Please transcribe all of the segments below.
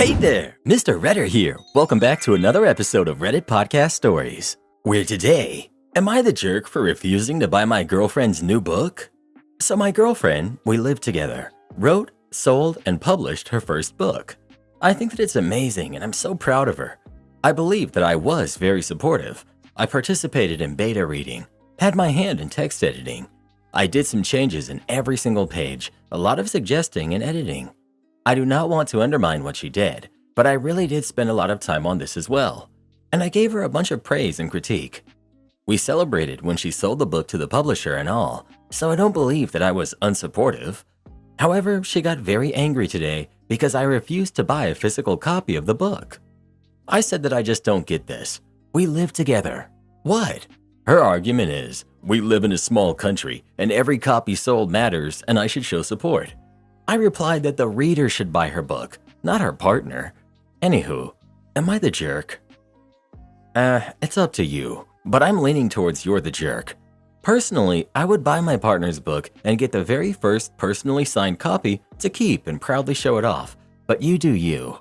Hey there, Mr. Redder here. Welcome back to another episode of Reddit Podcast Stories, where today, am I the jerk for refusing to buy my girlfriend's new book? So my girlfriend, we lived together, wrote, sold, and published her first book. I think that it's amazing and I'm so proud of her. I believe that I was very supportive. I participated in beta reading, had my hand in text editing. I did some changes in every single page, a lot of suggesting and editing. I do not want to undermine what she did, but I really did spend a lot of time on this as well. And I gave her a bunch of praise and critique. We celebrated when she sold the book to the publisher and all, so I don't believe that I was unsupportive. However, she got very angry today because I refused to buy a physical copy of the book. I said that I just don't get this. We live together. What? Her argument is, we live in a small country and every copy sold matters and I should show support. I replied that the reader should buy her book, not her partner. Anywho, am I the jerk? It's up to you, but I'm leaning towards you're the jerk. Personally, I would buy my partner's book and get the very first personally signed copy to keep and proudly show it off, but you do you.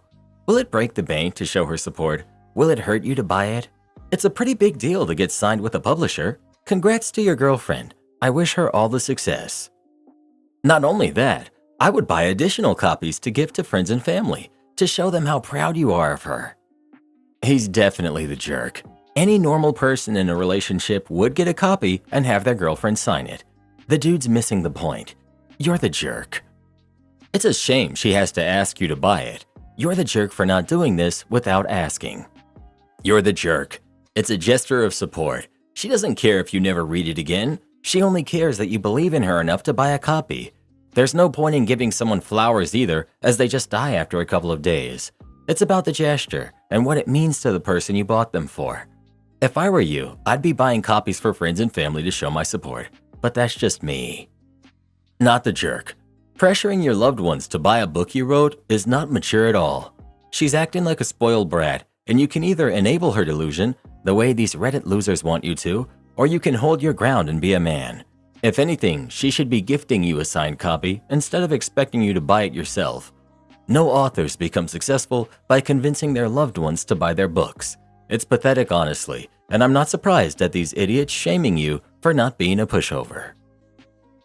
Will it break the bank to show her support? Will it hurt you to buy it? It's a pretty big deal to get signed with a publisher. Congrats to your girlfriend. I wish her all the success. Not only that, I would buy additional copies to give to friends and family to show them how proud you are of her. He's definitely the jerk. Any normal person in a relationship would get a copy and have their girlfriend sign it. The dude's missing the point. You're the jerk. It's a shame she has to ask you to buy it. You're the jerk for not doing this without asking. You're the jerk. It's a gesture of support. She doesn't care if you never read it again. She only cares that you believe in her enough to buy a copy. There's no point in giving someone flowers either, as they just die after a couple of days. It's about the gesture and what it means to the person you bought them for. If I were you, I'd be buying copies for friends and family to show my support, but that's just me. Not the jerk. Pressuring your loved ones to buy a book you wrote is not mature at all. She's acting like a spoiled brat, and you can either enable her delusion, the way these Reddit losers want you to, or you can hold your ground and be a man. If anything, she should be gifting you a signed copy instead of expecting you to buy it yourself. No authors become successful by convincing their loved ones to buy their books. It's pathetic, honestly, and I'm not surprised at these idiots shaming you for not being a pushover.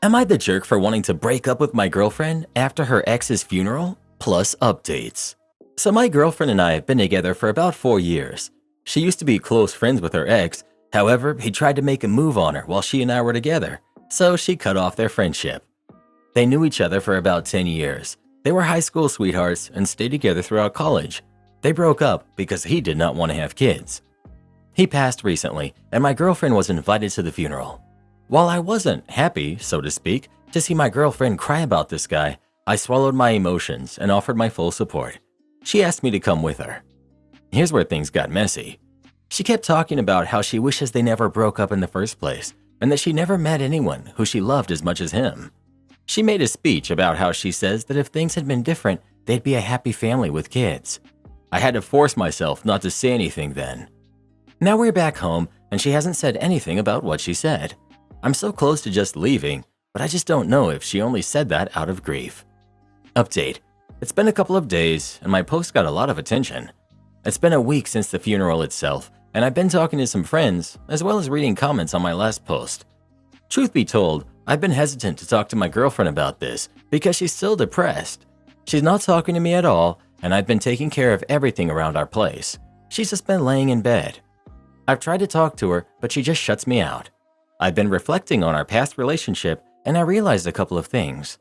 Am I the jerk for wanting to break up with my girlfriend after her ex's funeral? Plus updates. So my girlfriend and I have been together for about 4 years. She used to be close friends with her ex, however, he tried to make a move on her while she and I were together. So she cut off their friendship. They knew each other for about 10 years. They were high school sweethearts and stayed together throughout college. They broke up because he did not want to have kids. He passed recently, and my girlfriend was invited to the funeral. While I wasn't happy, so to speak, to see my girlfriend cry about this guy, I swallowed my emotions and offered my full support. She asked me to come with her. Here's where things got messy. She kept talking about how she wishes they never broke up in the first place, and that she never met anyone who she loved as much as him. She made a speech about how she says that if things had been different, they'd be a happy family with kids. I had to force myself not to say anything then. Now we're back home, and she hasn't said anything about what she said. I'm so close to just leaving, but I just don't know if she only said that out of grief. Update. It's been a couple of days, and my post got a lot of attention. It's been a week since the funeral itself, and I've been talking to some friends, as well as reading comments on my last post. Truth be told, I've been hesitant to talk to my girlfriend about this because she's still depressed. She's not talking to me at all, and I've been taking care of everything around our place. She's just been laying in bed. I've tried to talk to her, but she just shuts me out. I've been reflecting on our past relationship, and I realized a couple of things.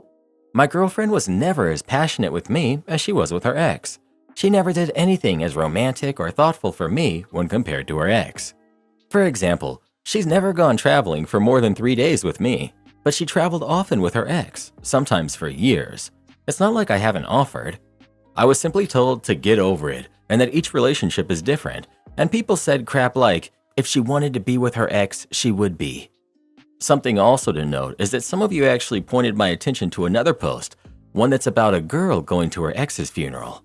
My girlfriend was never as passionate with me as she was with her ex. She never did anything as romantic or thoughtful for me when compared to her ex. For example, she's never gone traveling for more than 3 days with me, but she traveled often with her ex, sometimes for years. It's not like I haven't offered. I was simply told to get over it and that each relationship is different, and people said crap like, if she wanted to be with her ex, she would be. Something also to note is that some of you actually pointed my attention to another post, one that's about a girl going to her ex's funeral.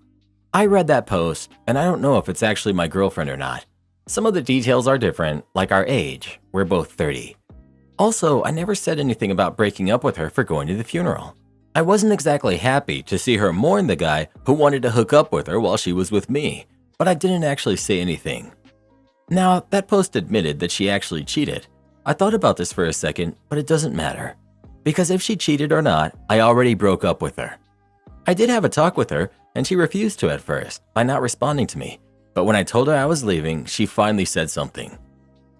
I read that post, and I don't know if it's actually my girlfriend or not. Some of the details are different, like our age. We're both 30. Also, I never said anything about breaking up with her for going to the funeral. I wasn't exactly happy to see her mourn the guy who wanted to hook up with her while she was with me, but I didn't actually say anything. Now, that post admitted that she actually cheated. I thought about this for a second, but it doesn't matter. Because if she cheated or not, I already broke up with her. I did have a talk with her, and she refused to at first by not responding to me. But when I told her I was leaving, she finally said something.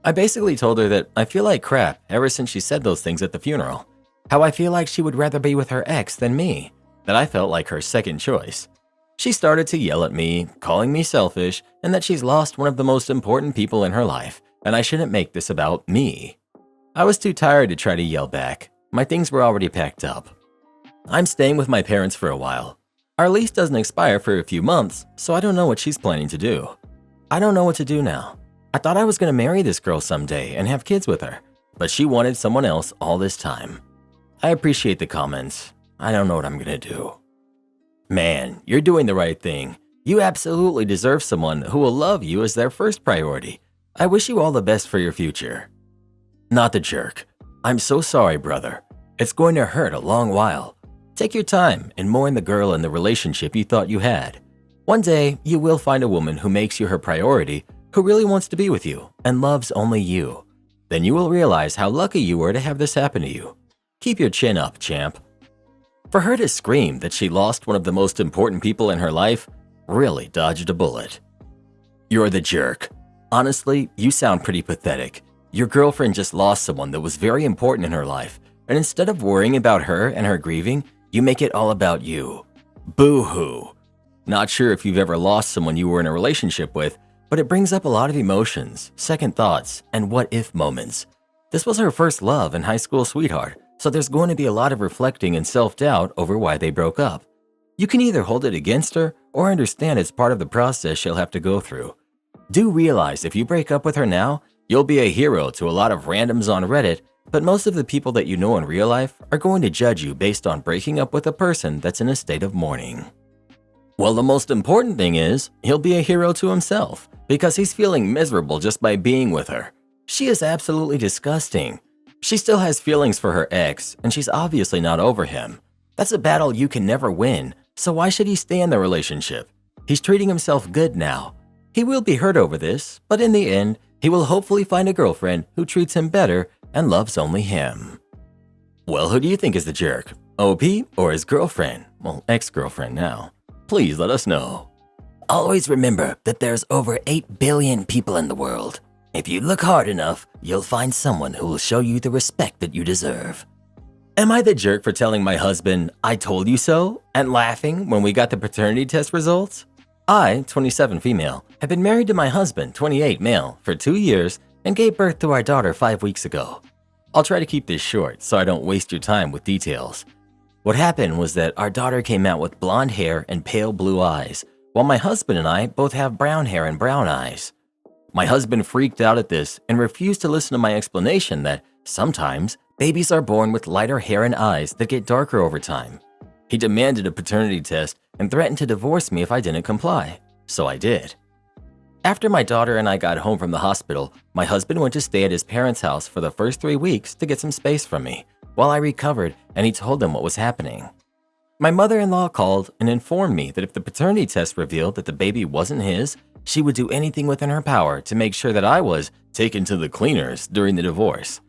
I basically told her that I feel like crap ever since she said those things at the funeral. How I feel like she would rather be with her ex than me, that I felt like her second choice. She started to yell at me, calling me selfish, and that she's lost one of the most important people in her life, and I shouldn't make this about me. I was too tired to try to yell back. My things were already packed up. I'm staying with my parents for a while. Our lease doesn't expire for a few months, so I don't know what she's planning to do. I don't know what to do now. I thought I was going to marry this girl someday and have kids with her, but she wanted someone else all this time. I appreciate the comments. I don't know what I'm going to do. Man, you're doing the right thing. You absolutely deserve someone who will love you as their first priority. I wish you all the best for your future. Not the jerk. I'm so sorry, brother. It's going to hurt a long while. Take your time and mourn the girl in the relationship you thought you had. One day, you will find a woman who makes you her priority, who really wants to be with you and loves only you. Then you will realize how lucky you were to have this happen to you. Keep your chin up, champ. For her to scream that she lost one of the most important people in her life really dodged a bullet. You're the jerk. Honestly, you sound pretty pathetic. Your girlfriend just lost someone that was very important in her life, and instead of worrying about her and her grieving, you make it all about you. Boo-hoo. Not sure if you've ever lost someone you were in a relationship with, but it brings up a lot of emotions, second thoughts, and what-if moments. This was her first love and high school sweetheart, so there's going to be a lot of reflecting and self-doubt over why they broke up. You can either hold it against her or understand it's part of the process she'll have to go through. Do realize if you break up with her now, you'll be a hero to a lot of randoms on Reddit, but most of the people that you know in real life are going to judge you based on breaking up with a person that's in a state of mourning. Well, the most important thing is, he'll be a hero to himself because he's feeling miserable just by being with her. She is absolutely disgusting. She still has feelings for her ex, and she's obviously not over him. That's a battle you can never win, so why should he stay in the relationship? He's treating himself good now. He will be hurt over this, but in the end, he will hopefully find a girlfriend who treats him better and loves only him. Well, who do you think is the jerk? OP or his girlfriend? Well, ex-girlfriend now. Please let us know. Always remember that there's over 8 billion people in the world. If you look hard enough, you'll find someone who will show you the respect that you deserve. Am I the jerk for telling my husband, "I told you so," and laughing when we got the paternity test results? I, 27 female, have been married to my husband, 28 male, for 2 years and gave birth to our daughter 5 weeks ago. I'll try to keep this short so I don't waste your time with details. What happened was that our daughter came out with blonde hair and pale blue eyes, while my husband and I both have brown hair and brown eyes. My husband freaked out at this and refused to listen to my explanation that sometimes babies are born with lighter hair and eyes that get darker over time. He demanded a paternity test and threatened to divorce me if I didn't comply, so I did. After my daughter and I got home from the hospital, my husband went to stay at his parents' house for the first 3 weeks to get some space from me, while I recovered and he told them what was happening. My mother-in-law called and informed me that if the paternity test revealed that the baby wasn't his, she would do anything within her power to make sure that I was taken to the cleaners during the divorce.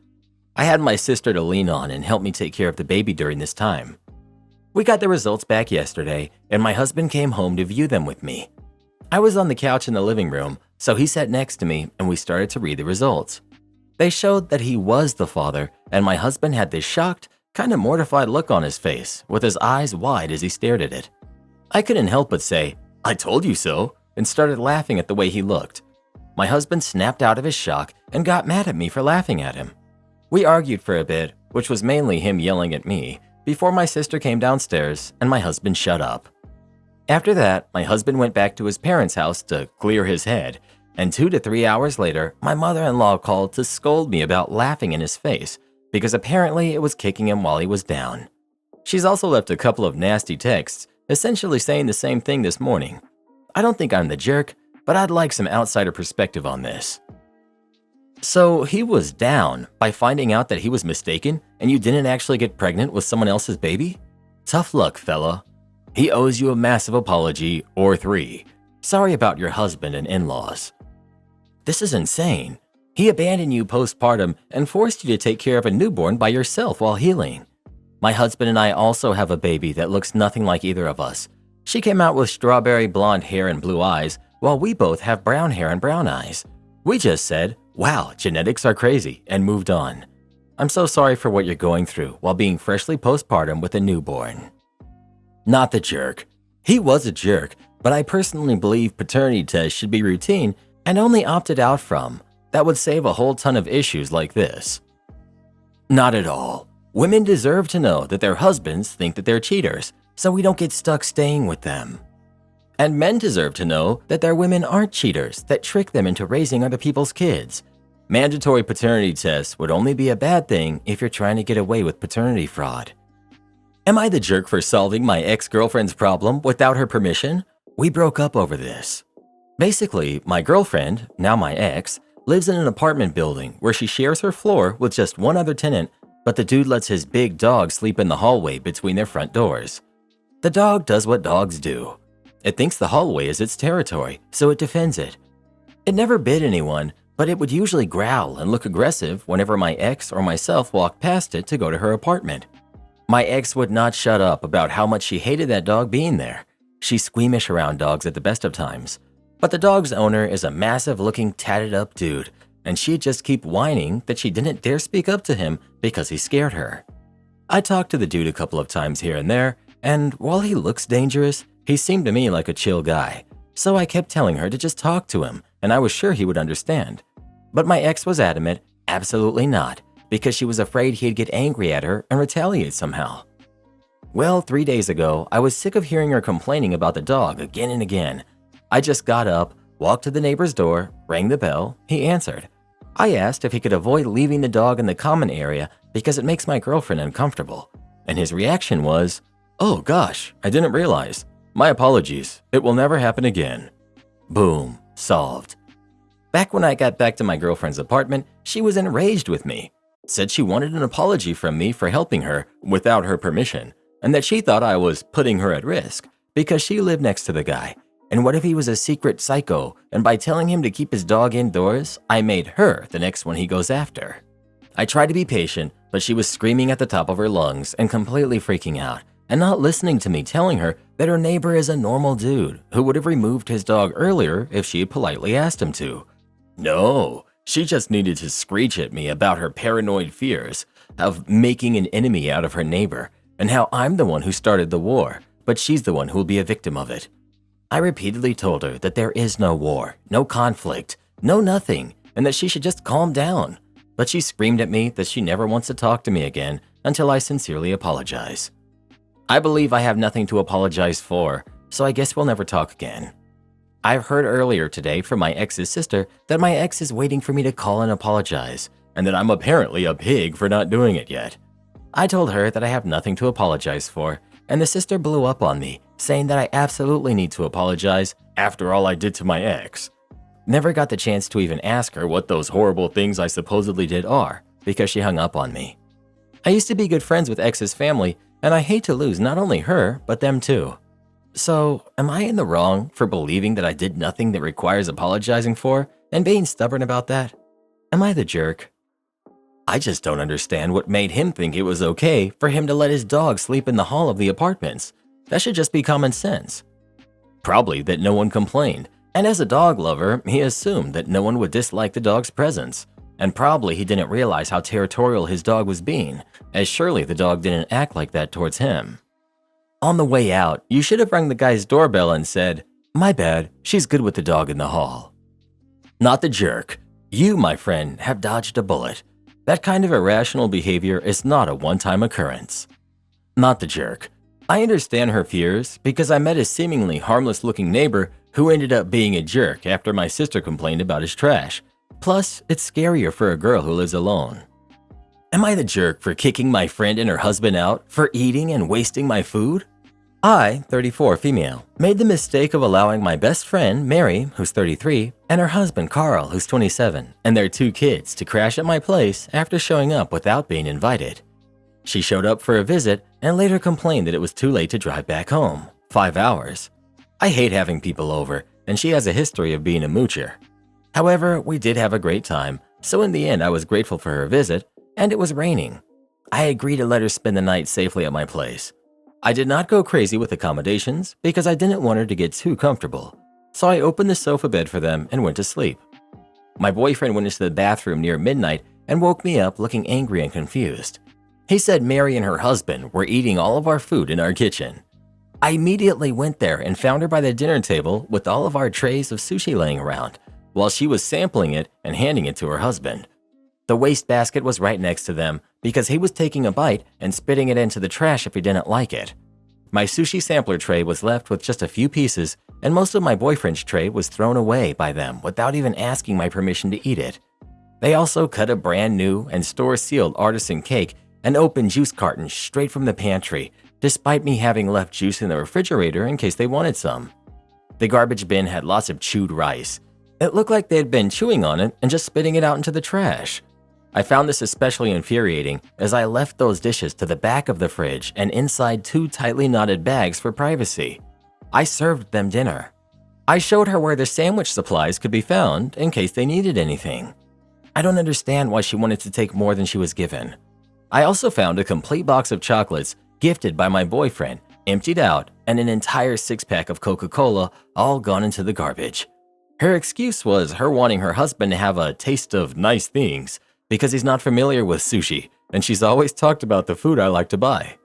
I had my sister to lean on and help me take care of the baby during this time. We got the results back yesterday, and my husband came home to view them with me. I was on the couch in the living room, so he sat next to me and we started to read the results. They showed that he was the father, and my husband had this shocked, kind of mortified look on his face, with his eyes wide as he stared at it. I couldn't help but say, "I told you so," and started laughing at the way he looked. My husband snapped out of his shock and got mad at me for laughing at him. We argued for a bit, which was mainly him yelling at me, before my sister came downstairs and my husband shut up. After that, my husband went back to his parents' house to clear his head, and 2 to 3 hours later, my mother-in-law called to scold me about laughing in his face, because apparently it was kicking him while he was down. She's also left a couple of nasty texts, essentially saying the same thing this morning. I don't think I'm the jerk, but I'd like some outsider perspective on this. So he was down by finding out that he was mistaken and you didn't actually get pregnant with someone else's baby? Tough luck, fella. He owes you a massive apology or 3. Sorry about your husband and in-laws. This is insane. He abandoned you postpartum and forced you to take care of a newborn by yourself while healing. My husband and I also have a baby that looks nothing like either of us. She came out with strawberry blonde hair and blue eyes, while we both have brown hair and brown eyes. We just said, wow, genetics are crazy, and moved on. I'm so sorry for what you're going through while being freshly postpartum with a newborn. Not the jerk. He was a jerk, but I personally believe paternity tests should be routine and only opted out from. That would save a whole ton of issues like this. Not at all. Women deserve to know that their husbands think that they're cheaters, so we don't get stuck staying with them. And men deserve to know that their women aren't cheaters that trick them into raising other people's kids. Mandatory paternity tests would only be a bad thing if you're trying to get away with paternity fraud. Am I the jerk for solving my ex-girlfriend's problem without her permission? We broke up over this. Basically, my girlfriend, now my ex, lives in an apartment building where she shares her floor with just one other tenant, but the dude lets his big dog sleep in the hallway between their front doors. The dog does what dogs do. It thinks the hallway is its territory, so it defends it. It never bit anyone, but it would usually growl and look aggressive whenever my ex or myself walked past it to go to her apartment. My ex would not shut up about how much she hated that dog being there. She's squeamish around dogs at the best of times. But the dog's owner is a massive-looking, tatted-up dude, and she'd just keep whining that she didn't dare speak up to him because he scared her. I talked to the dude a couple of times here and there, and while he looks dangerous, he seemed to me like a chill guy. So I kept telling her to just talk to him, and I was sure he would understand. But my ex was adamant, absolutely not, because she was afraid he'd get angry at her and retaliate somehow. Well, 3 days ago, I was sick of hearing her complaining about the dog again and again. I just got up, walked to the neighbor's door, rang the bell, he answered. I asked if he could avoid leaving the dog in the common area because it makes my girlfriend uncomfortable. And his reaction was, "Oh gosh, I didn't realize. My apologies, it will never happen again." Boom, solved. Back when I got back to my girlfriend's apartment, she was enraged with me. Said she wanted an apology from me for helping her without her permission, and that she thought I was putting her at risk because she lived next to the guy. And what if he was a secret psycho, and by telling him to keep his dog indoors, I made her the next one he goes after? I tried to be patient, but she was screaming at the top of her lungs and completely freaking out, and not listening to me telling her that her neighbor is a normal dude who would have removed his dog earlier if she had politely asked him to. No, she just needed to screech at me about her paranoid fears of making an enemy out of her neighbor, and how I'm the one who started the war, but she's the one who will be a victim of it. I repeatedly told her that there is no war, no conflict, no nothing, and that she should just calm down. But she screamed at me that she never wants to talk to me again until I sincerely apologize. I believe I have nothing to apologize for, so I guess we'll never talk again. I've heard earlier today from my ex's sister that my ex is waiting for me to call and apologize, and that I'm apparently a pig for not doing it yet. I told her that I have nothing to apologize for, and the sister blew up on me, saying that I absolutely need to apologize after all I did to my ex. Never got the chance to even ask her what those horrible things I supposedly did are, because she hung up on me. I used to be good friends with ex's family, and I hate to lose not only her, but them too. So, am I in the wrong for believing that I did nothing that requires apologizing for and being stubborn about that? Am I the jerk? I just don't understand what made him think it was okay for him to let his dog sleep in the hall of the apartments. That should just be common sense. Probably that no one complained, and as a dog lover, he assumed that no one would dislike the dog's presence. And probably he didn't realize how territorial his dog was being, as surely the dog didn't act like that towards him. On the way out, you should have rung the guy's doorbell and said, "My bad, she's good with the dog in the hall." Not the jerk. You, my friend, have dodged a bullet. That kind of irrational behavior is not a one-time occurrence. Not the jerk. I understand her fears because I met a seemingly harmless-looking neighbor who ended up being a jerk after my sister complained about his trash. Plus, it's scarier for a girl who lives alone. Am I the jerk for kicking my friend and her husband out for eating and wasting my food? I, 34 female, made the mistake of allowing my best friend, Mary, who's 33, and her husband, Carl, who's 27, and their 2 kids to crash at my place after showing up without being invited. She showed up for a visit and later complained that it was too late to drive back home, 5 hours. I hate having people over, and she has a history of being a moocher. However, we did have a great time, so in the end I was grateful for her visit, and it was raining. I agreed to let her spend the night safely at my place. I did not go crazy with accommodations because I didn't want her to get too comfortable, so I opened the sofa bed for them and went to sleep. My boyfriend went into the bathroom near midnight and woke me up looking angry and confused. He said Mary and her husband were eating all of our food in our kitchen. I immediately went there and found her by the dinner table with all of our trays of sushi laying around, while she was sampling it and handing it to her husband. The wastebasket was right next to them because he was taking a bite and spitting it into the trash if he didn't like it. My sushi sampler tray was left with just a few pieces, and most of my boyfriend's tray was thrown away by them without even asking my permission to eat it. They also cut a brand new and store-sealed artisan cake and opened juice cartons straight from the pantry, despite me having left juice in the refrigerator in case they wanted some. The garbage bin had lots of chewed rice. It looked like they had been chewing on it and just spitting it out into the trash. I found this especially infuriating as I left those dishes to the back of the fridge and inside 2 tightly knotted bags for privacy. I served them dinner. I showed her where the sandwich supplies could be found in case they needed anything. I don't understand why she wanted to take more than she was given. I also found a complete box of chocolates gifted by my boyfriend, emptied out, and an entire 6-pack of Coca-Cola all gone into the garbage. Her excuse was her wanting her husband to have a taste of nice things because he's not familiar with sushi, and she's always talked about the food I like to buy.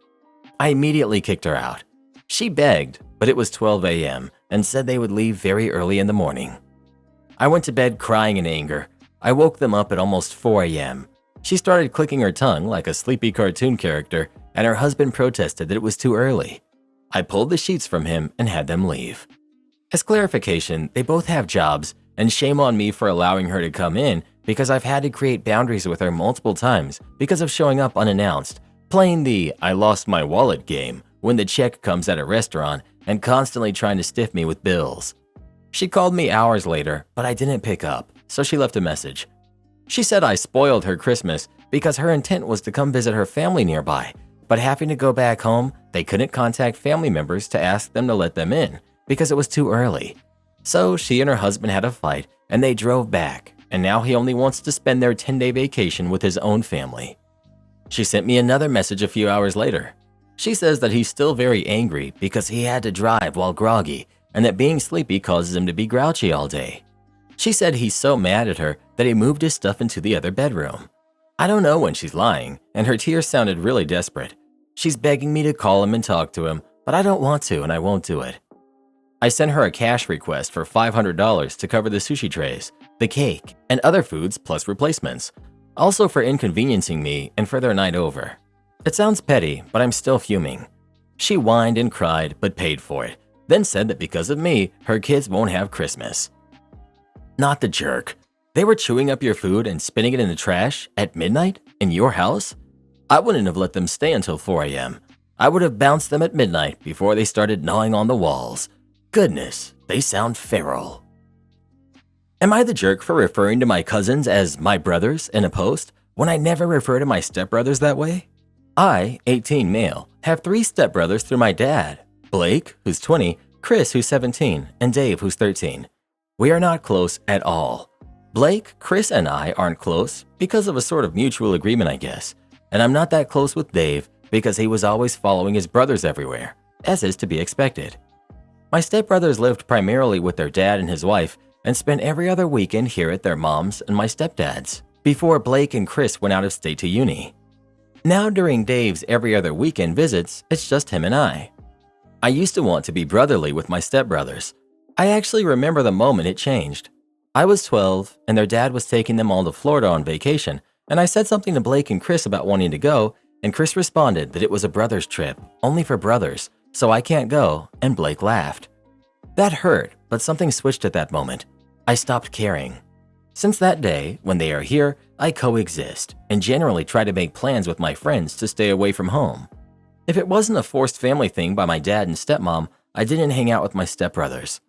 I immediately kicked her out. She begged, but it was 12 a.m. and said they would leave very early in the morning. I went to bed crying in anger. I woke them up at almost 4 a.m. She started clicking her tongue like a sleepy cartoon character, and her husband protested that it was too early. I pulled the sheets from him and had them leave. As clarification, they both have jobs, and shame on me for allowing her to come in because I've had to create boundaries with her multiple times because of showing up unannounced, playing the "I lost my wallet" game when the check comes at a restaurant, and constantly trying to stiff me with bills. She called me hours later, but I didn't pick up, so she left a message. She said I spoiled her Christmas because her intent was to come visit her family nearby, but having to go back home, they couldn't contact family members to ask them to let them in because it was too early. So she and her husband had a fight and they drove back, and now he only wants to spend their 10-day vacation with his own family. She sent me another message a few hours later. She says that he's still very angry because he had to drive while groggy and that being sleepy causes him to be grouchy all day. She said he's so mad at her that he moved his stuff into the other bedroom. I don't know when she's lying, and her tears sounded really desperate. She's begging me to call him and talk to him, but I don't want to and I won't do it. I sent her a cash request for $500 to cover the sushi trays, the cake, and other foods plus replacements, also for inconveniencing me and for their night over. It sounds petty, but I'm still fuming. She whined and cried but paid for it, then said that because of me, her kids won't have Christmas. Not the jerk. They were chewing up your food and spitting it in the trash at midnight in your house? I wouldn't have let them stay until 4 a.m. I would have bounced them at midnight before they started gnawing on the walls. Goodness, they sound feral. Am I the jerk for referring to my cousins as my brothers in a post when I never refer to my stepbrothers that way? I, 18 male, have 3 stepbrothers through my dad, Blake, who's 20, Chris, who's 17, and Dave, who's 13. We are not close at all. Blake, Chris, and I aren't close because of a sort of mutual agreement, I guess, and I'm not that close with Dave because he was always following his brothers everywhere, as is to be expected. My stepbrothers lived primarily with their dad and his wife and spent every other weekend here at their mom's and my stepdad's, before Blake and Chris went out of state to uni. Now during Dave's every other weekend visits, it's just him and I. I used to want to be brotherly with my stepbrothers. I actually remember the moment it changed. I was 12 and their dad was taking them all to Florida on vacation, and I said something to Blake and Chris about wanting to go, and Chris responded that it was a brother's trip, only for brothers, so I can't go, and Blake laughed. That hurt, but something switched at that moment. I stopped caring. Since that day, when they are here, I coexist and generally try to make plans with my friends to stay away from home. If it wasn't a forced family thing by my dad and stepmom, I didn't hang out with my stepbrothers.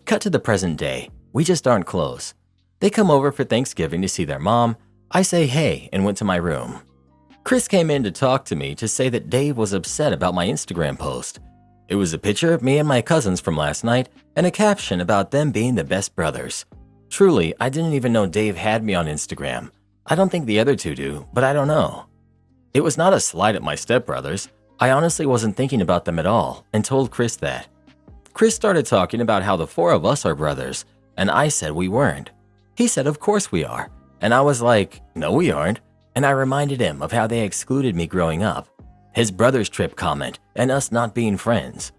Cut to the present day, we just aren't close. They come over for Thanksgiving to see their mom. I say hey and went to my room. Chris came in to talk to me to say that Dave was upset about my Instagram post. It was a picture of me and my cousins from last night and a caption about them being the best brothers. Truly, I didn't even know Dave had me on Instagram. I don't think the other two do, but I don't know. It was not a slight at my stepbrothers. I honestly wasn't thinking about them at all and told Chris that. Chris started talking about how the four of us are brothers, and I said we weren't. He said of course we are, and I was like, no we aren't, and I reminded him of how they excluded me growing up, his brother's trip comment, and us not being friends.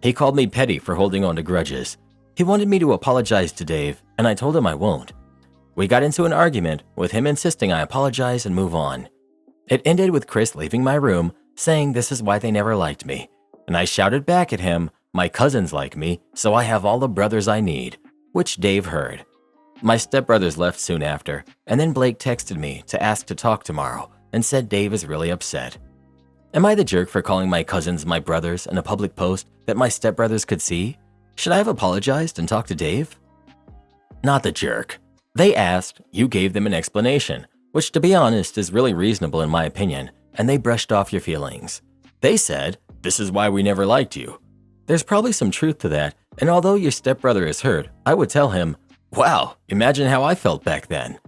He called me petty for holding on to grudges. He wanted me to apologize to Dave, and I told him I won't. We got into an argument with him insisting I apologize and move on. It ended with Chris leaving my room, saying this is why they never liked me, and I shouted back at him, my cousins like me, so I have all the brothers I need, which Dave heard. My stepbrothers left soon after, and then Blake texted me to ask to talk tomorrow and said Dave is really upset. Am I the jerk for calling my cousins my brothers in a public post that my stepbrothers could see? Should I have apologized and talked to Dave? Not the jerk. They asked, you gave them an explanation, which to be honest is really reasonable in my opinion, and they brushed off your feelings. They said, this is why we never liked you. There's probably some truth to that, and although your stepbrother is hurt, I would tell him, wow, imagine how I felt back then.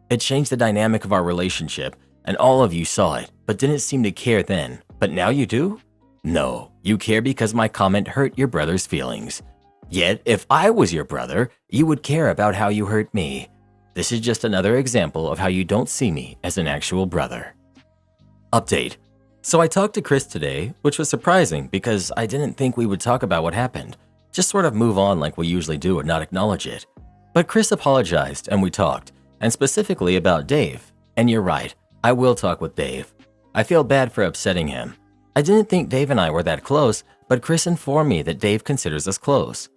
It changed the dynamic of our relationship, and all of you saw it, but didn't seem to care then. But now you do? No, you care because my comment hurt your brother's feelings. Yet, if I was your brother, you would care about how you hurt me. This is just another example of how you don't see me as an actual brother. Update. So I talked to Chris today, which was surprising because I didn't think we would talk about what happened. Just sort of move on like we usually do and not acknowledge it. But Chris apologized and we talked, and specifically about Dave. And you're right, I will talk with Dave. I feel bad for upsetting him. I didn't think Dave and I were that close, but Chris informed me that Dave considers us close.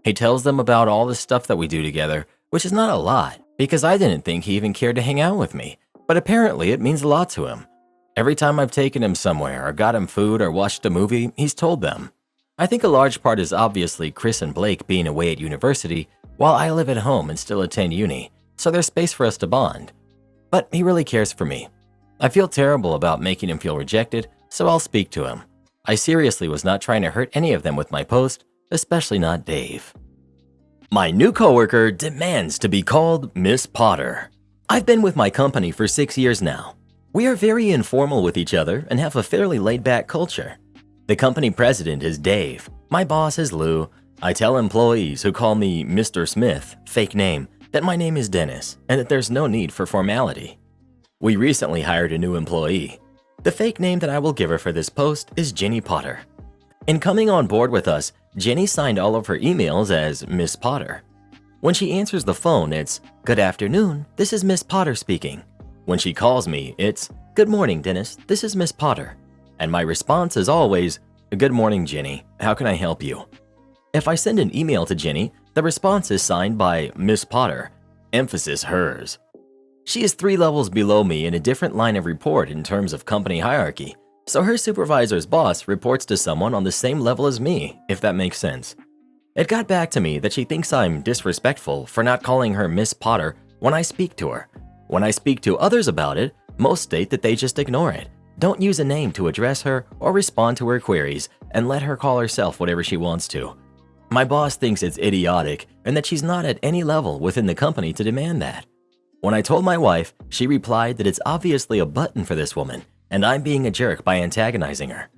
He tells them about all the stuff that we do together, which is not a lot, because I didn't think he even cared to hang out with me, but apparently it means a lot to him. Every time I've taken him somewhere or got him food or watched a movie, he's told them. I think a large part is obviously Chris and Blake being away at university while I live at home and still attend uni, so there's space for us to bond. But he really cares for me. I feel terrible about making him feel rejected, so I'll speak to him. I seriously was not trying to hurt any of them with my post, especially not Dave. My new coworker demands to be called Miss Potter. I've been with my company for 6 years now. We are very informal with each other and have a fairly laid-back culture. The company president is Dave. My boss is Lou. I tell employees who call me Mr. Smith, fake name, that my name is Dennis and that there's no need for formality. We recently hired a new employee. The fake name that I will give her for this post is Jenny Potter. In coming on board with us, Jenny signed all of her emails as Miss Potter. When she answers the phone, it's, "Good afternoon, this is Miss Potter speaking." When she calls me, it's, "Good morning, Dennis, this is Miss Potter." And my response is always, "Good morning, Jenny, how can I help you?" If I send an email to Jenny, the response is signed by Miss Potter, emphasis hers. She is 3 levels below me in a different line of report in terms of company hierarchy, so her supervisor's boss reports to someone on the same level as me, if that makes sense. It got back to me that she thinks I'm disrespectful for not calling her Miss Potter when I speak to her. When I speak to others about it, most state that they just ignore it, don't use a name to address her or respond to her queries, and let her call herself whatever she wants to. My boss thinks it's idiotic and that she's not at any level within the company to demand that. When I told my wife, she replied that it's obviously a button for this woman, and I'm being a jerk by antagonizing her.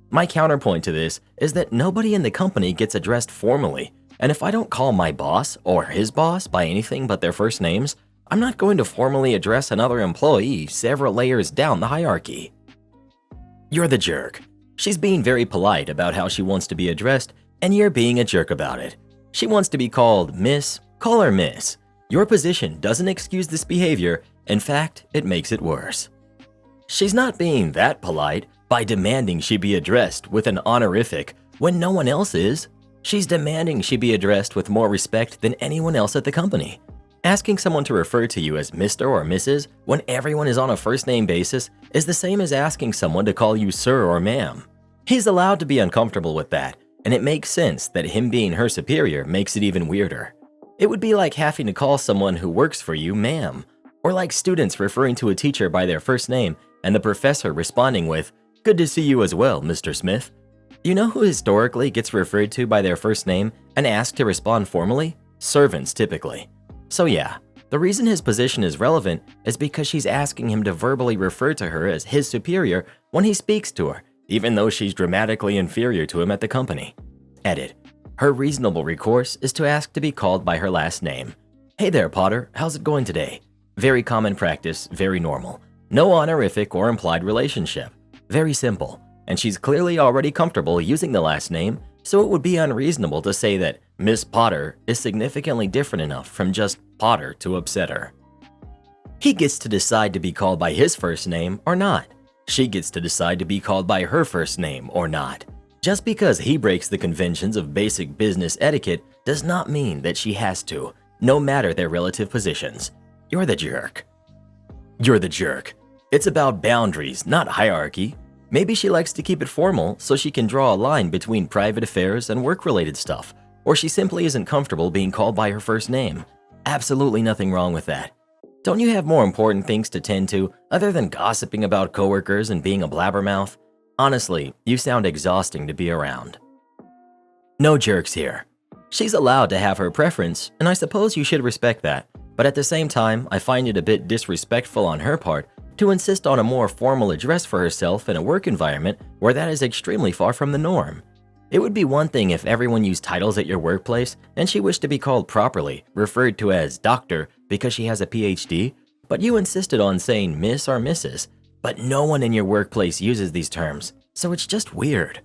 My counterpoint to this is that nobody in the company gets addressed formally, and if I don't call my boss or his boss by anything but their first names, I'm not going to formally address another employee several layers down the hierarchy. You're the jerk. She's being very polite about how she wants to be addressed, and you're being a jerk about it. She wants to be called Miss, call her Miss. Your position doesn't excuse this behavior. In fact, it makes it worse. She's not being that polite by demanding she be addressed with an honorific when no one else is. She's demanding she be addressed with more respect than anyone else at the company. Asking someone to refer to you as Mr. or Mrs. when everyone is on a first-name basis is the same as asking someone to call you sir or ma'am. He's allowed to be uncomfortable with that, and it makes sense that him being her superior makes it even weirder. It would be like having to call someone who works for you ma'am, or like students referring to a teacher by their first name and the professor responding with, "Good to see you as well, Mr. Smith." You know who historically gets referred to by their first name and asked to respond formally? Servants, typically. So yeah, the reason his position is relevant is because she's asking him to verbally refer to her as his superior when he speaks to her, even though she's dramatically inferior to him at the company. Edit. Her reasonable recourse is to ask to be called by her last name. "Hey there, Potter, how's it going today?" Very common practice, very normal. No honorific or implied relationship. Very simple, and she's clearly already comfortable using the last name, so it would be unreasonable to say that Miss Potter is significantly different enough from just Potter to upset her. He gets to decide to be called by his first name or not. She gets to decide to be called by her first name or not. Just because he breaks the conventions of basic business etiquette does not mean that she has to, no matter their relative positions. You're the jerk. You're the jerk. It's about boundaries, not hierarchy. Maybe she likes to keep it formal so she can draw a line between private affairs and work-related stuff, or she simply isn't comfortable being called by her first name. Absolutely nothing wrong with that. Don't you have more important things to tend to other than gossiping about coworkers and being a blabbermouth? Honestly, you sound exhausting to be around. No jerks here. She's allowed to have her preference, and I suppose you should respect that. But at the same time, I find it a bit disrespectful on her part to insist on a more formal address for herself in a work environment where that is extremely far from the norm. It would be one thing if everyone used titles at your workplace and she wished to be called properly, referred to as doctor because she has a PhD, but you insisted on saying Miss or Mrs., but no one in your workplace uses these terms, so it's just weird.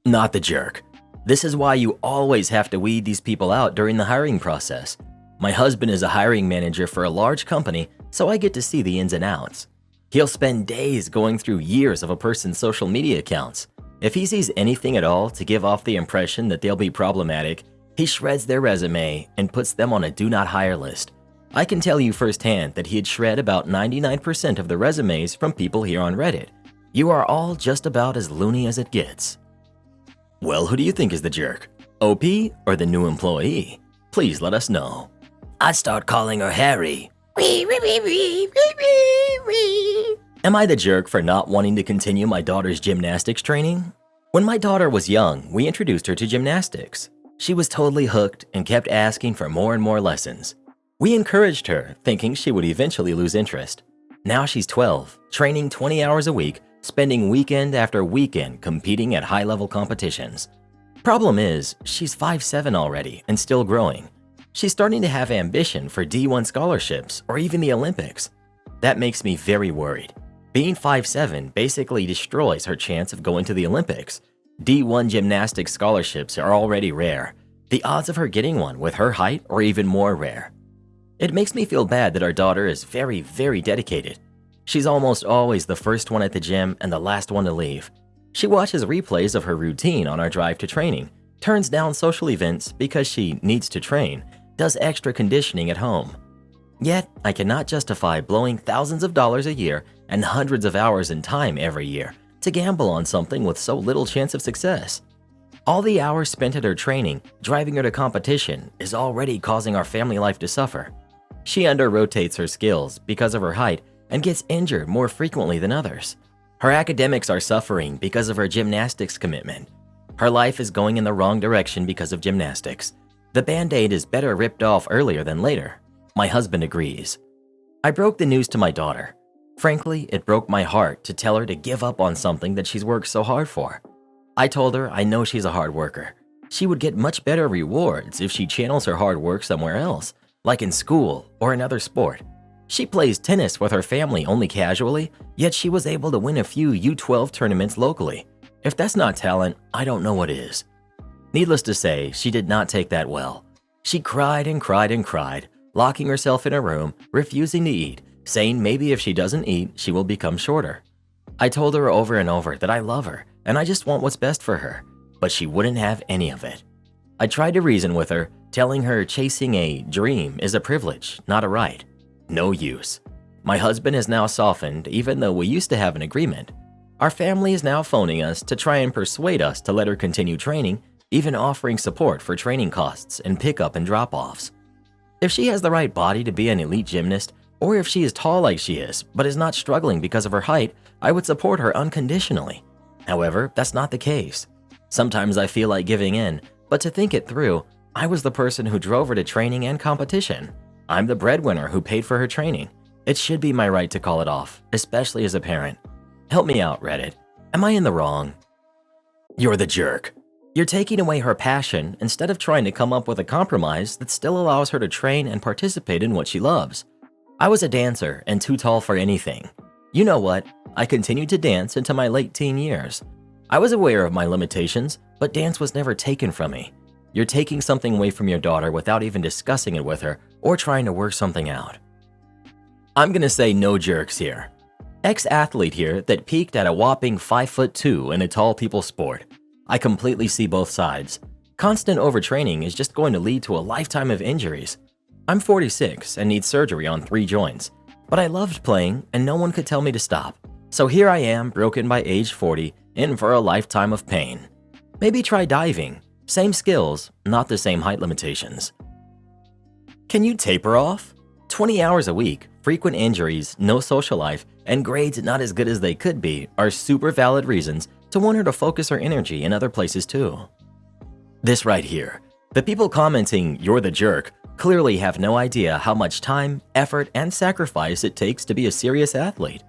Not the jerk. This is why you always have to weed these people out during the hiring process. My husband is a hiring manager for a large company, so I get to see the ins and outs. He'll spend days going through years of a person's social media accounts. If he sees anything at all to give off the impression that they'll be problematic, he shreds their resume and puts them on a do not hire list. I can tell you firsthand that he'd shred about 99% of the resumes from people here on Reddit. You are all just about as loony as it gets. Well, who do you think is the jerk? OP or the new employee? Please let us know. I'd start calling her Harry. Am I the jerk for not wanting to continue my daughter's gymnastics training? When my daughter was young, we introduced her to gymnastics. She was totally hooked and kept asking for more and more lessons. We encouraged her, thinking she would eventually lose interest. Now she's 12, training 20 hours a week, spending weekend after weekend competing at high-level competitions. Problem is, she's 5'7" already and still growing. She's starting to have ambition for D1 scholarships or even the Olympics. That makes me very worried. Being 5'7" basically destroys her chance of going to the Olympics. D1 gymnastics scholarships are already rare. The odds of her getting one with her height are even more rare. It makes me feel bad that our daughter is very, very dedicated. She's almost always the first one at the gym and the last one to leave. She watches replays of her routine on our drive to training, turns down social events because she needs to train, does extra conditioning at home. Yet, I cannot justify blowing thousands of dollars a year and hundreds of hours in time every year to gamble on something with so little chance of success. All the hours spent at her training, driving her to competition, is already causing our family life to suffer. She under-rotates her skills because of her height and gets injured more frequently than others. Her academics are suffering because of her gymnastics commitment. Her life is going in the wrong direction because of gymnastics. The Band-Aid is better ripped off earlier than later. My husband agrees. I broke the news to my daughter. Frankly, it broke my heart to tell her to give up on something that she's worked so hard for. I told her I know she's a hard worker. She would get much better rewards if she channels her hard work somewhere else, like in school or another sport. She plays tennis with her family only casually, yet she was able to win a few U12 tournaments locally. If that's not talent, I don't know what is. Needless to say, she did not take that well. She cried and cried and cried, locking herself in her room, refusing to eat, saying maybe if she doesn't eat, she will become shorter. I told her over and over that I love her and I just want what's best for her, but she wouldn't have any of it. I tried to reason with her, telling her chasing a dream is a privilege, not a right. No use. My husband has now softened even though we used to have an agreement. Our family is now phoning us to try and persuade us to let her continue training, even offering support for training costs and pickup and drop-offs. If she has the right body to be an elite gymnast, Or if she is tall like she is, but is not struggling because of her height, I would support her unconditionally. However, that's not the case. Sometimes I feel like giving in, but to think it through, I was the person who drove her to training and competition. I'm the breadwinner who paid for her training. It should be my right to call it off, especially as a parent. Help me out, Reddit. Am I in the wrong? You're the jerk. You're taking away her passion instead of trying to come up with a compromise that still allows her to train and participate in what she loves. I was a dancer and too tall for anything. You know what? I continued to dance into my late teen years. I was aware of my limitations, but dance was never taken from me. You're taking something away from your daughter without even discussing it with her or trying to work something out. I'm gonna say no jerks here. Ex-athlete here that peaked at a whopping 5'2" in a tall people sport. I completely see both sides. Constant overtraining is just going to lead to a lifetime of injuries. I'm 46 and need surgery on 3 joints, but I loved playing and no one could tell me to stop. So here I am, broken by age 40, in for a lifetime of pain. Maybe try diving. Same skills, not the same height limitations. Can you taper off? 20 hours a week, frequent injuries, no social life, and grades not as good as they could be are super valid reasons to want her to focus her energy in other places too. This right here. The people commenting, "You're the jerk," clearly have no idea how much time, effort, and sacrifice it takes to be a serious athlete.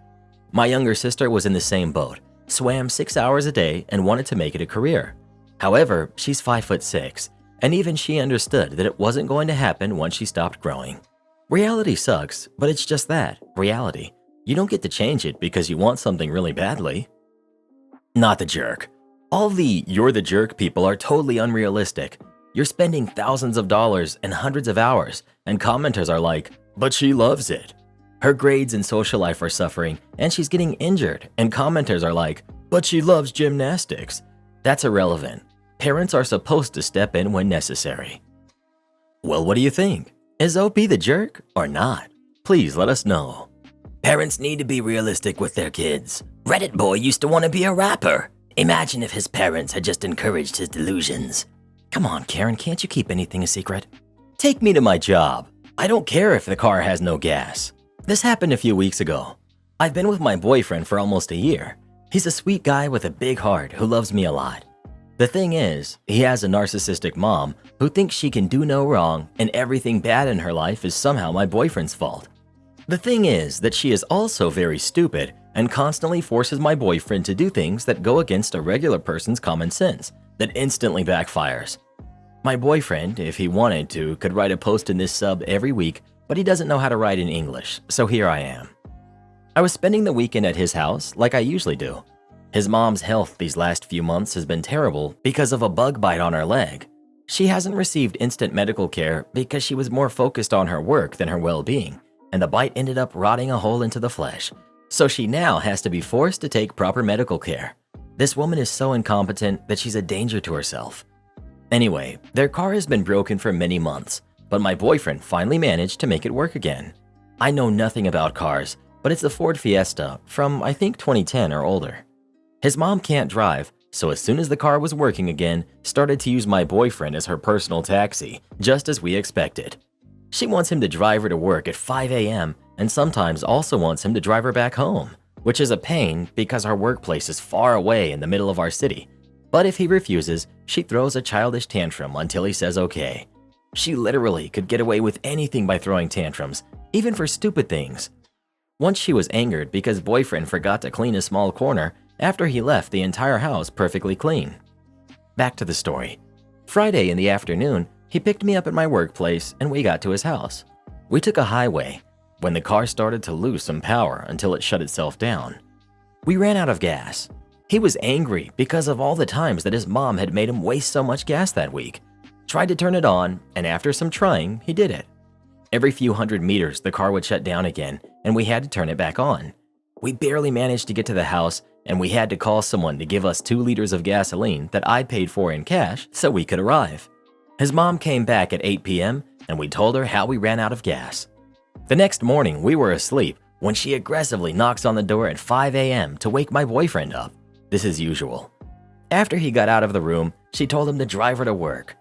My younger sister was in the same boat, swam 6 hours a day and wanted to make it a career. However, she's 5'6", and even she understood that it wasn't going to happen once she stopped growing. Reality sucks, but it's just that, reality. You don't get to change it because you want something really badly. Not the jerk. All the "you're the jerk" people are totally unrealistic. You're spending thousands of dollars and hundreds of hours, and commenters are like, "But she loves it." Her grades and social life are suffering, and she's getting injured, and commenters are like, "But she loves gymnastics." That's irrelevant. Parents are supposed to step in when necessary. Well, what do you think? Is OP the jerk or not? Please let us know. Parents need to be realistic with their kids. Reddit boy used to want to be a rapper. Imagine if his parents had just encouraged his delusions. Come on, Karen, can't you keep anything a secret? Take me to my job. I don't care if the car has no gas. This happened a few weeks ago. I've been with my boyfriend for almost a year. He's a sweet guy with a big heart who loves me a lot. The thing is, he has a narcissistic mom who thinks she can do no wrong and everything bad in her life is somehow my boyfriend's fault. The thing is that she is also very stupid and constantly forces my boyfriend to do things that go against a regular person's common sense that instantly backfires. My boyfriend, if he wanted to, could write a post in this sub every week, but he doesn't know how to write in English, so here I am. I was spending the weekend at his house like I usually do. His mom's health these last few months has been terrible because of a bug bite on her leg. She hasn't received instant medical care because she was more focused on her work than her well-being, and the bite ended up rotting a hole into the flesh. So she now has to be forced to take proper medical care. This woman is so incompetent that she's a danger to herself. Anyway, their car has been broken for many months, but my boyfriend finally managed to make it work again. I know nothing about cars, but it's a Ford Fiesta from I think 2010 or older. His mom can't drive, so as soon as the car was working again, started to use my boyfriend as her personal taxi, just as we expected. She wants him to drive her to work at 5 a.m. and sometimes also wants him to drive her back home, which is a pain because our workplace is far away in the middle of our city. But if he refuses, she throws a childish tantrum until he says okay. She literally could get away with anything by throwing tantrums, even for stupid things. Once she was angered because boyfriend forgot to clean a small corner after he left the entire house perfectly clean. Back to the story. Friday in the afternoon, he picked me up at my workplace and we got to his house. We took a highway when the car started to lose some power until it shut itself down. We ran out of gas. He was angry because of all the times that his mom had made him waste so much gas that week. Tried to turn it on, and after some trying, he did it. Every few hundred meters, the car would shut down again, and we had to turn it back on. We barely managed to get to the house, and we had to call someone to give us 2 liters of gasoline that I paid for in cash so we could arrive. His mom came back at 8 p.m., and we told her how we ran out of gas. The next morning, we were asleep when she aggressively knocks on the door at 5 a.m. to wake my boyfriend up. This is usual. After he got out of the room, she told him to drive her to work.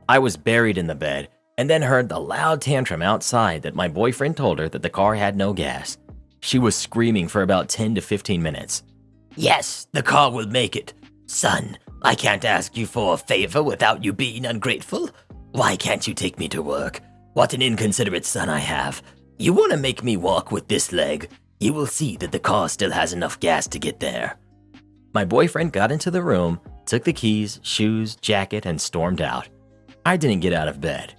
I was buried in the bed, and then heard the loud tantrum outside that my boyfriend told her that the car had no gas. She was screaming for about 10 to 15 minutes. "Yes, the car will make it. Son, I can't ask you for a favor without you being ungrateful. Why can't you take me to work? What an inconsiderate son I have. You want to make me walk with this leg? You will see that the car still has enough gas to get there." My boyfriend got into the room, took the keys, shoes, jacket, and stormed out. I didn't get out of bed.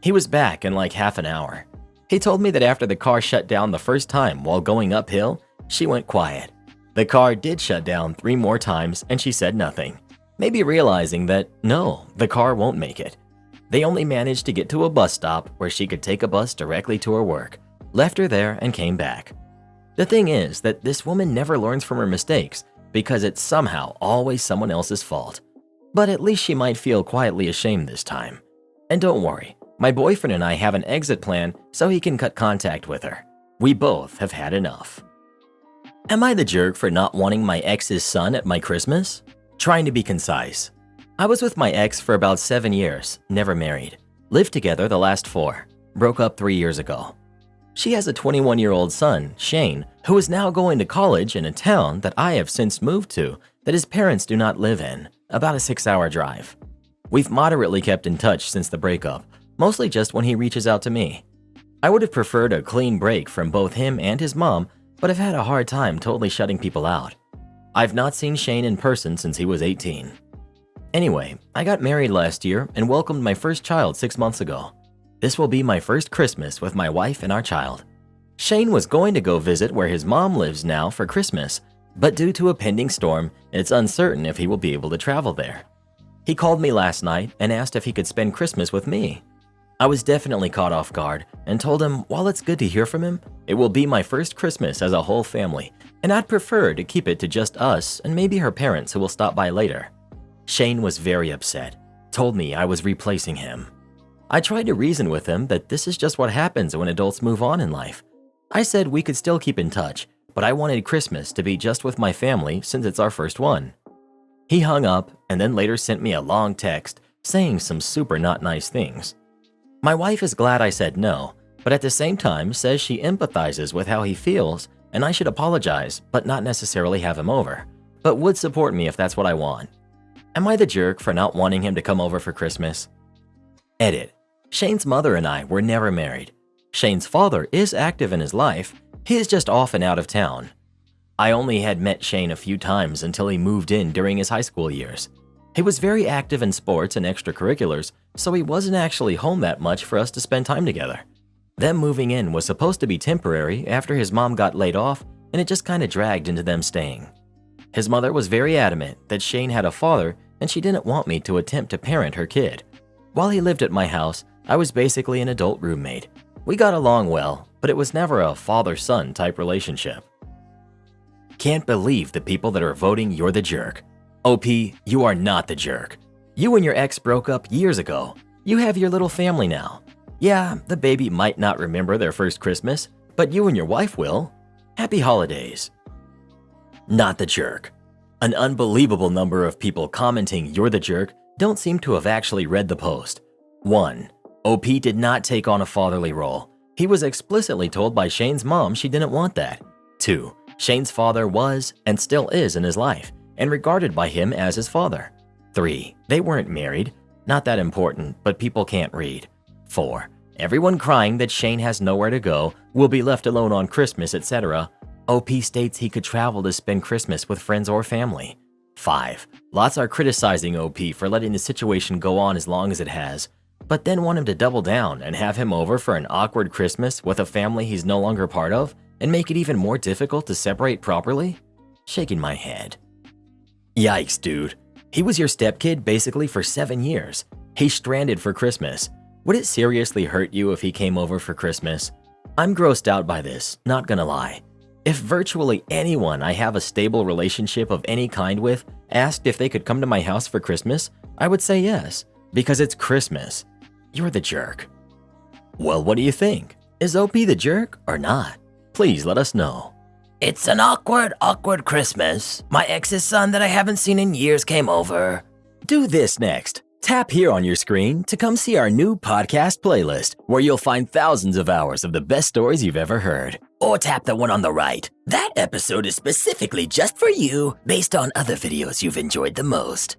He was back in like half an hour. He told me that after the car shut down the first time while going uphill, she went quiet. The car did shut down 3 more times and she said nothing, maybe realizing that no, the car won't make it. They only managed to get to a bus stop where she could take a bus directly to her work, left her there and came back. The thing is that this woman never learns from her mistakes because it's somehow always someone else's fault. But at least she might feel quietly ashamed this time. And don't worry, my boyfriend and I have an exit plan so he can cut contact with her. We both have had enough. Am I the jerk for not wanting my ex's son at my Christmas? Trying to be concise. I was with my ex for about 7 years, never married. Lived together the last 4. Broke up 3 years ago. She has a 21-year-old son, Shane, who is now going to college in a town that I have since moved to that his parents do not live in, about a 6-hour drive. We've moderately kept in touch since the breakup, mostly just when he reaches out to me. I would have preferred a clean break from both him and his mom, but I've had a hard time totally shutting people out. I've not seen Shane in person since he was 18. Anyway, I got married last year and welcomed my first child 6 months ago. This will be my first Christmas with my wife and our child. Shane was going to go visit where his mom lives now for Christmas, but due to a pending storm, it's uncertain if he will be able to travel there. He called me last night and asked if he could spend Christmas with me. I was definitely caught off guard and told him while it's good to hear from him, it will be my first Christmas as a whole family, and I'd prefer to keep it to just us and maybe her parents who will stop by later. Shane was very upset, told me I was replacing him. I tried to reason with him that this is just what happens when adults move on in life. I said we could still keep in touch, but I wanted Christmas to be just with my family since it's our first one. He hung up and then later sent me a long text saying some super not nice things. My wife is glad I said no, but at the same time says she empathizes with how he feels and I should apologize but not necessarily have him over, but would support me if that's what I want. Am I the jerk for not wanting him to come over for Christmas? Edit. Shane's mother and I were never married. Shane's father is active in his life, he is just off and out of town. I only had met Shane a few times until he moved in during his high school years. He was very active in sports and extracurriculars, so he wasn't actually home that much for us to spend time together. Them moving in was supposed to be temporary after his mom got laid off, and it just kind of dragged into them staying. His mother was very adamant that Shane had a father and she didn't want me to attempt to parent her kid. While he lived at my house, I was basically an adult roommate. We got along well, but it was never a father-son type relationship. Can't believe the people that are voting you're the jerk. OP, you are not the jerk. You and your ex broke up years ago. You have your little family now. Yeah, the baby might not remember their first Christmas, but you and your wife will. Happy holidays. Not the jerk. An unbelievable number of people commenting you're the jerk don't seem to have actually read the post. 1. OP did not take on a fatherly role. He was explicitly told by Shane's mom she didn't want that. 2. Shane's father was and still is in his life and regarded by him as his father. 3. They weren't married. Not that important, but people can't read. 4. Everyone crying that Shane has nowhere to go, will be left alone on Christmas, etc. OP states he could travel to spend Christmas with friends or family. 5. Lots are criticizing OP for letting the situation go on as long as it has, but then want him to double down and have him over for an awkward Christmas with a family he's no longer part of and make it even more difficult to separate properly? Shaking my head. Yikes, dude. He was your stepkid basically for 7 years. He's stranded for Christmas. Would it seriously hurt you if he came over for Christmas? I'm grossed out by this, not gonna lie. If virtually anyone I have a stable relationship of any kind with asked if they could come to my house for Christmas, I would say yes, because it's Christmas. You're the jerk. Well, what do you think? Is OP the jerk or not? Please let us know. It's an awkward Christmas. My ex's son that I haven't seen in years came over. Do this next. Tap here on your screen to come see our new podcast playlist, where you'll find thousands of hours of the best stories you've ever heard. Or tap the one on the right. That episode is specifically just for you, based on other videos you've enjoyed the most.